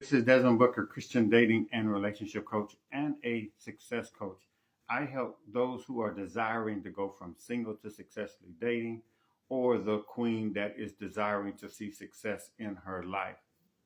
This is Desmond Booker, Christian dating and relationship coach and a success coach. I help those who are desiring to go from single to successfully dating or the queen that is desiring to see success in her life.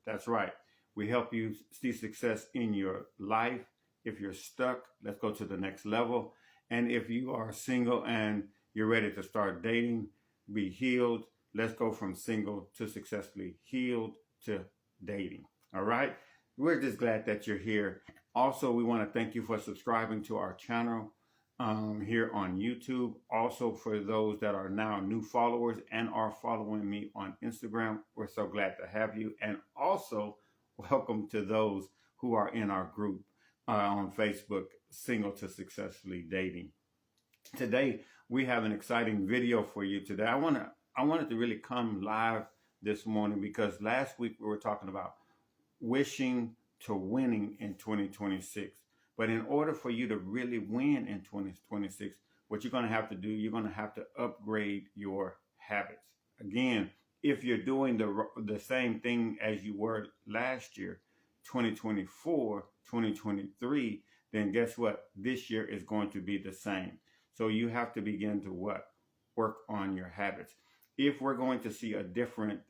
That's right. We help you see success in your life. If you're stuck, let's go to the next level. And if you are single and you're ready to start dating, be healed, let's go from single to successfully healed to dating. All right. We're just glad that you're here. Also, we want to thank you for subscribing to our channel here on YouTube. Also, for those that are now new followers and are following me on Instagram, we're so glad to have you. And also, welcome to those who are in our group on Facebook, Single to Successfully Dating. Today, we have an exciting video for you today. I wanted to really come live this morning because last week we were talking about wishing to winning in 2026. But in order for you to really win in 2026, what you're going to have to do, you're going to have to upgrade your habits. Again, if you're doing the same thing as you were last year, 2024, 2023, then guess what? This year is going to be the same. So you have to begin to what? Work on your habits. If we're going to see a different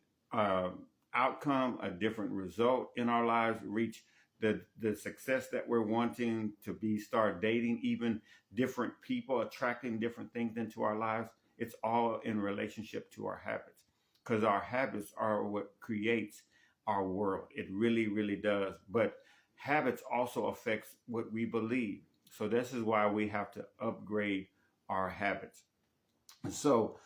outcome, a different result in our lives, reach the success that we're wanting to be, start dating even different people, attracting different things into our lives, it's all in relationship to our habits, because our habits are what creates our world. It really, really does. But habits also affects what we believe. So this is why we have to upgrade our habits. So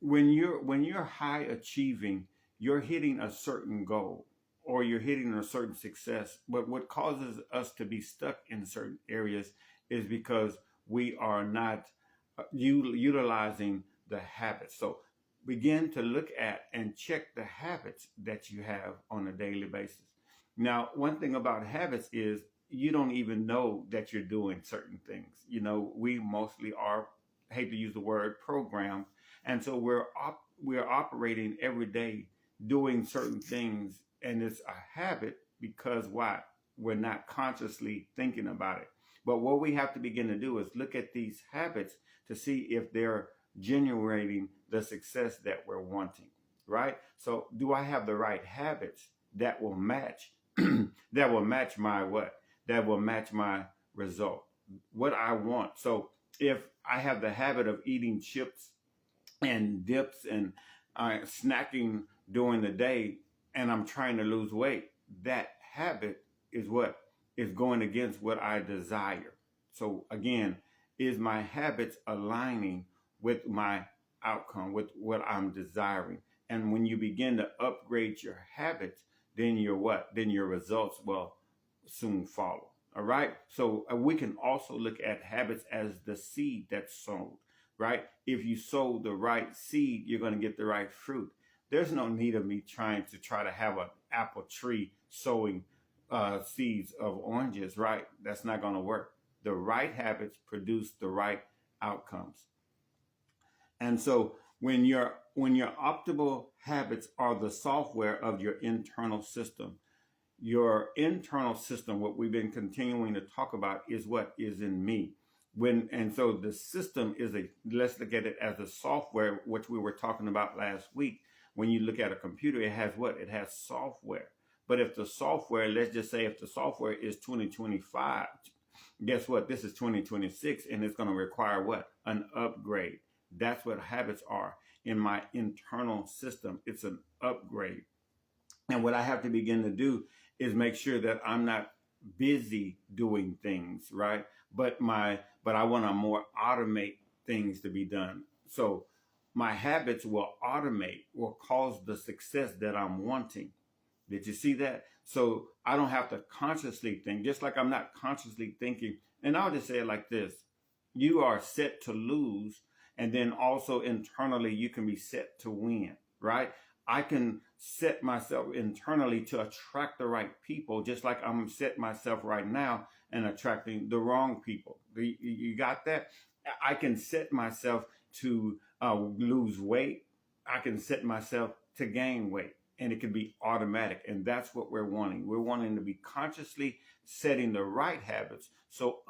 when you're high achieving, you're hitting a certain goal or you're hitting a certain success. But what causes us to be stuck in certain areas is because we are not utilizing the habits. So begin to look at and check the habits that you have on a daily basis. Now, one thing about habits is you don't even know that you're doing certain things. You know, we mostly are, I hate to use the word, programmed. And so we're operating every day doing certain things, and it's a habit because why? We're not consciously thinking about it. But what we have to begin to do is look at these habits to see if they're generating the success that we're wanting, right? So do I have the right habits that will match that will match my what? That will match my result, what I want. So if I have the habit of eating chips and dips and snacking during the day, and I'm trying to lose weight, that habit is what is going against what I desire. So again, is my habits aligning with my outcome, with what I'm desiring? And when you begin to upgrade your habits, then your what? Then your results will soon follow. All right. So we can also look at habits as the seed that's sown, right? If you sow the right seed, you're going to get the right fruit. There's no need of me trying to have an apple tree sowing seeds of oranges, right? That's not going to work. The right habits produce the right outcomes. And so when your optimal habits are the software of your internal system, what we've been continuing to talk about is what is in me. So the system is let's look at it as a software, which we were talking about last week. When you look at a computer, it has what? It has software. But if the software, let's just say if the software is 2025, guess what? This is 2026, and it's going to require what? An upgrade. That's what habits are in my internal system. It's an upgrade. And what I have to begin to do is make sure that I'm not busy doing things, right? But I want to more automate things to be done. So my habits will cause the success that I'm wanting. Did you see that? So I don't have to consciously think, just like I'm not consciously thinking. And I'll just say it like this. You are set to lose. And then also internally, you can be set to win, right? I can set myself internally to attract the right people, just like I'm set myself right now and attracting the wrong people. You got that? I can set myself to lose weight. I can set myself to gain weight. and it can be automatic. And that's what we're wanting. We're wanting to be consciously setting the right habits. So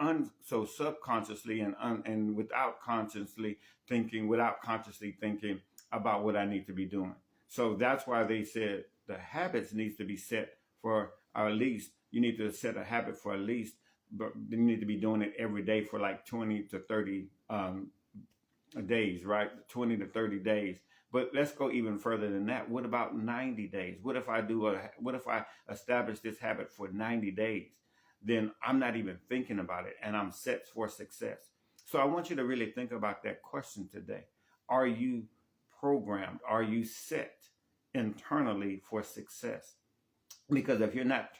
subconsciously and without consciously thinking about what I need to be doing. So that's why they said the habits needs to be set for at least, you need to set a habit for at least, but you need to be doing it every day for like 20 to 30 days, right? 20 to 30 days. But let's go even further than that. What about 90 days? What if I establish this habit for 90 days? Then I'm not even thinking about it and I'm set for success. So I want you to really think about that question today. Are you programmed? Are you set internally for success? Because if you're not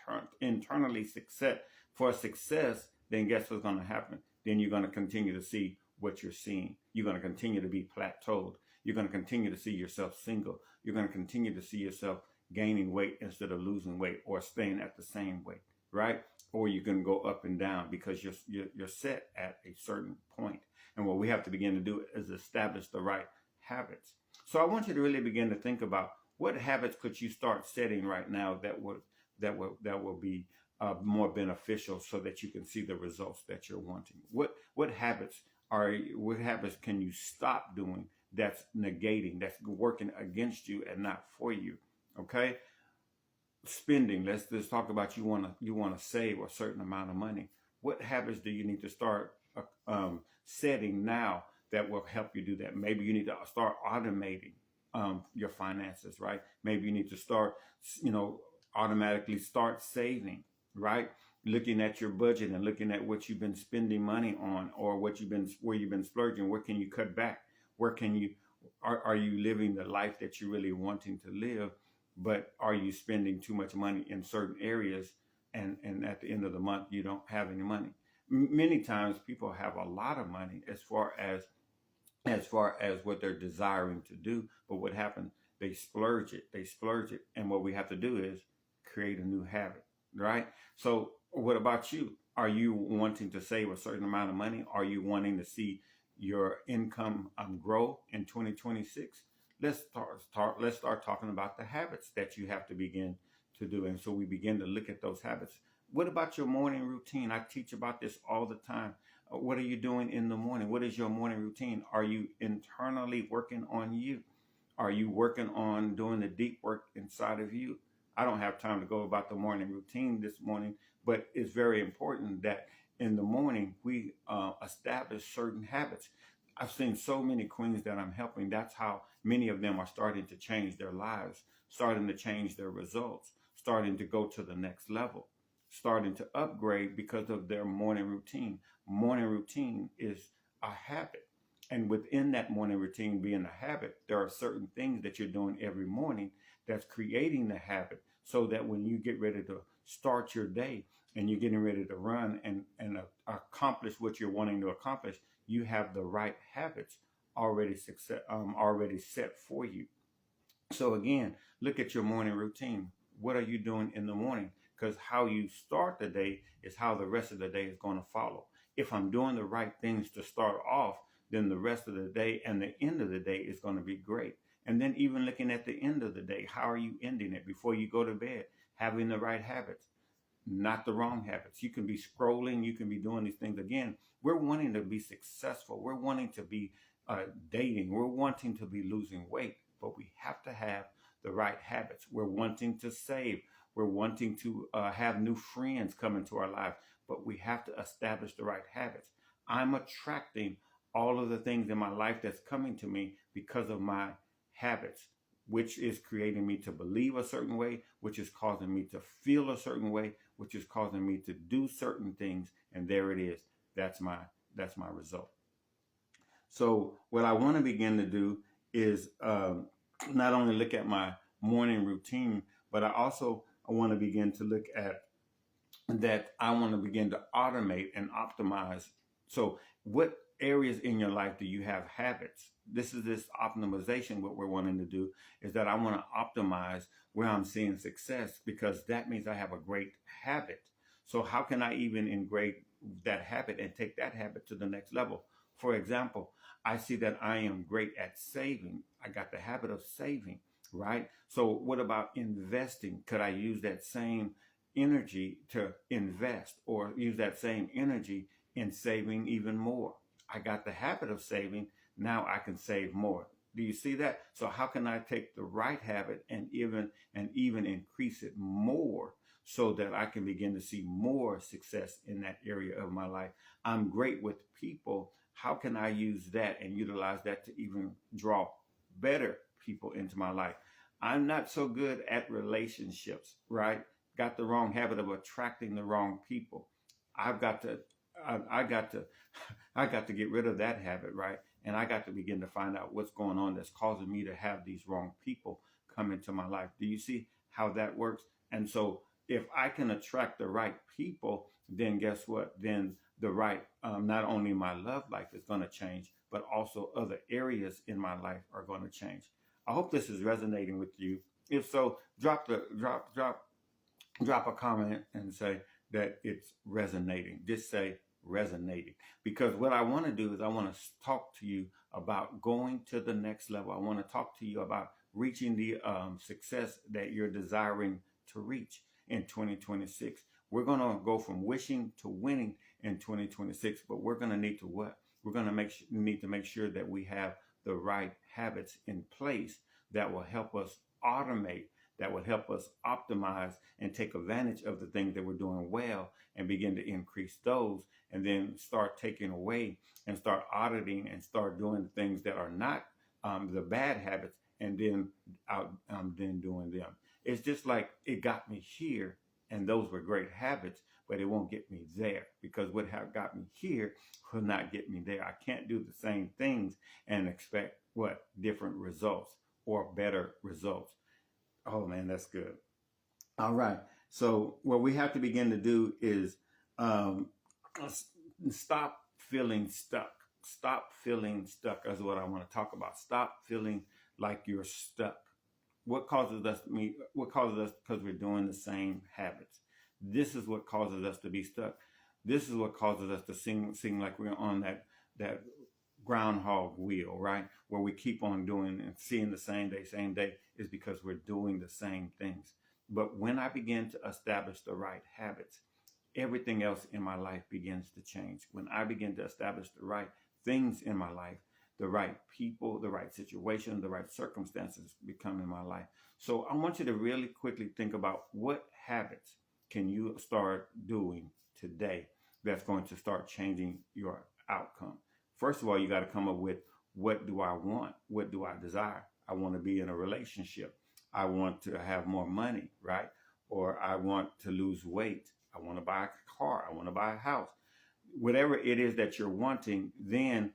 internally set for success, then guess what's going to happen? Then you're going to continue to see what you're seeing. You're going to continue to be plateaued. You're going to continue to see yourself single. You're going to continue to see yourself gaining weight instead of losing weight, or staying at the same weight, right? Or you can go up and down because you're set at a certain point. And what we have to begin to do is establish the right habits. So I want you to really begin to think about, what habits could you start setting right now that will be more beneficial, so that you can see the results that you're wanting. What habits can you stop doing that's negating, that's working against you and not for you? Okay. Spending. Let's talk about, you want to save a certain amount of money. What habits do you need to start setting now that will help you do that? Maybe you need to start automating your finances, right? Maybe you need to start, automatically start saving, right? Looking at your budget and looking at what you've been spending money on, or where you've been splurging. Where can you cut back? Where can you, are you living the life that you're really wanting to live? But are you spending too much money in certain areas, and at the end of the month, you don't have any money? Many times people have a lot of money as far as what they're desiring to do, but what happens, they splurge it. And what we have to do is create a new habit, right? So what about you? Are you wanting to save a certain amount of money? Are you wanting to see your income grow in 2026? Let's start talking about the habits that you have to begin to do. And so we begin to look at those habits. What about your morning routine? I teach about this all the time. What are you doing in the morning? What is your morning routine? Are you internally working on you? Are you working on doing the deep work inside of you? I don't have time to go about the morning routine this morning, but it's very important that in the morning we establish certain habits. I've seen so many queens that I'm helping. That's how many of them are starting to change their lives, starting to change their results, starting to go to the next level, starting to upgrade because of their morning routine. Morning routine is a habit. And within that morning routine being a habit, there are certain things that you're doing every morning that's creating the habit, so that when you get ready to start your day and you're getting ready to run and accomplish what you're wanting to accomplish, you have the right habits already set for you. So again, look at your morning routine. What are you doing in the morning? Because how you start the day is how the rest of the day is going to follow. If I'm doing the right things to start off, then the rest of the day and the end of the day is going to be great. And then even looking at the end of the day, how are you ending it before you go to bed? Having the right habits, not the wrong habits. You can be scrolling, you can be doing these things. Again, we're wanting to be successful. We're wanting to be dating. We're wanting to be losing weight, but we have to have the right habits. We're wanting to save. We're wanting to have new friends come into our lives, but we have to establish the right habits. I'm attracting all of the things in my life that's coming to me because of my habits, which is creating me to believe a certain way, which is causing me to feel a certain way, which is causing me to do certain things. And there it is. That's my result. So what I want to begin to do is not only look at my morning routine, but I want to begin to look at that. I want to begin to automate and optimize. So what areas in your life do you have habits? This optimization. What we're wanting to do is that I want to optimize where I'm seeing success, because that means I have a great habit. So how can I even engrave that habit and take that habit to the next level? For example, I see that I am great at saving. I got the habit of saving. right? So what about investing? Could I use that same energy to invest, or use that same energy in saving even more? I got the habit of saving. Now I can save more. Do you see that? So how can I take the right habit and even increase it more, so that I can begin to see more success in that area of my life? I'm great with people. How can I use that and utilize that to even draw better people into my life? I'm not so good at relationships, right? Got the wrong habit of attracting the wrong people. I've got to, I got to, I got to get rid of that habit, right? And I got to begin to find out what's going on that's causing me to have these wrong people come into my life. Do you see how that works? And so if I can attract the right people, then guess what? Then the right, not only my love life is going to change, but also other areas in my life are going to change. I hope this is resonating with you. If so, drop a comment and say that it's resonating. Just say resonating. Because what I want to do is I want to talk to you about going to the next level. I want to talk to you about reaching the success that you're desiring to reach in 2026. We're going to go from wishing to winning in 2026, but we're going to need to what? We're going to need to make sure that we have the right habits in place that will help us automate, that will help us optimize and take advantage of the things that we're doing well, and begin to increase those, and then start taking away and start auditing and start doing things that are not the bad habits, and then doing them. It's just like it got me here, and those were great habits, but it won't get me there, because what have got me here will not get me there. I can't do the same things and expect what? Different results or better results. Oh man, that's good. All right. So what we have to begin to do is um, stop feeling stuck. Stop feeling stuck is what I want to talk about. Stop feeling like you're stuck. What causes us? What causes us? Because we're doing the same habits. This is what causes us to be stuck. This is what causes us to seem like we're on that groundhog wheel, right? Where we keep on doing and seeing the same day, is because we're doing the same things. But when I begin to establish the right habits, everything else in my life begins to change. When I begin to establish the right things in my life, the right people, the right situation, the right circumstances become in my life. So I want you to really quickly think about, what habits can you start doing today that's going to start changing your outcome? First of all, you got to come up with, what do I want? What do I desire? I want to be in a relationship. I want to have more money, right? Or I want to lose weight. I want to buy a car. I want to buy a house. Whatever it is that you're wanting, then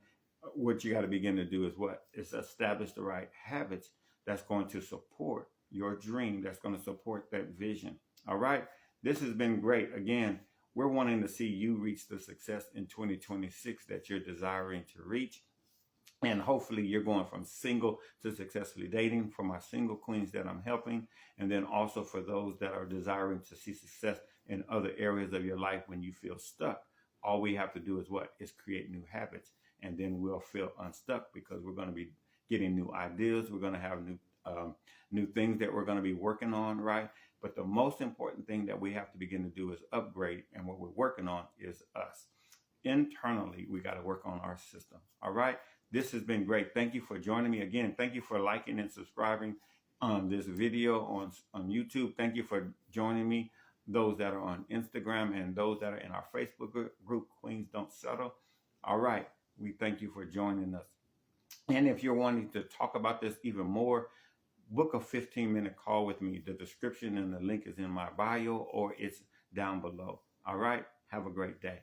what you got to begin to do is what? Is establish the right habits that's going to support your dream, that's going to support that vision. All right. This has been great. Again, we're wanting to see you reach the success in 2026 that you're desiring to reach. And hopefully you're going from single to successfully dating, for my single queens that I'm helping. And then also for those that are desiring to see success in other areas of your life when you feel stuck. All we have to do is what? Is create new habits. And then we'll feel unstuck, because we're going to be getting new ideas. We're going to have new things that we're going to be working on, right? But the most important thing that we have to begin to do is upgrade. And what we're working on is us. Internally, we got to work on our system. All right. This has been great. Thank you for joining me again. Thank you for liking and subscribing on this video on YouTube. Thank you for joining me, those that are on Instagram and those that are in our Facebook group, Queens Don't Settle. All right. We thank you for joining us. And if you're wanting to talk about this even more, book a 15-minute call with me. The description and the link is in my bio, or it's down below. All right. Have a great day.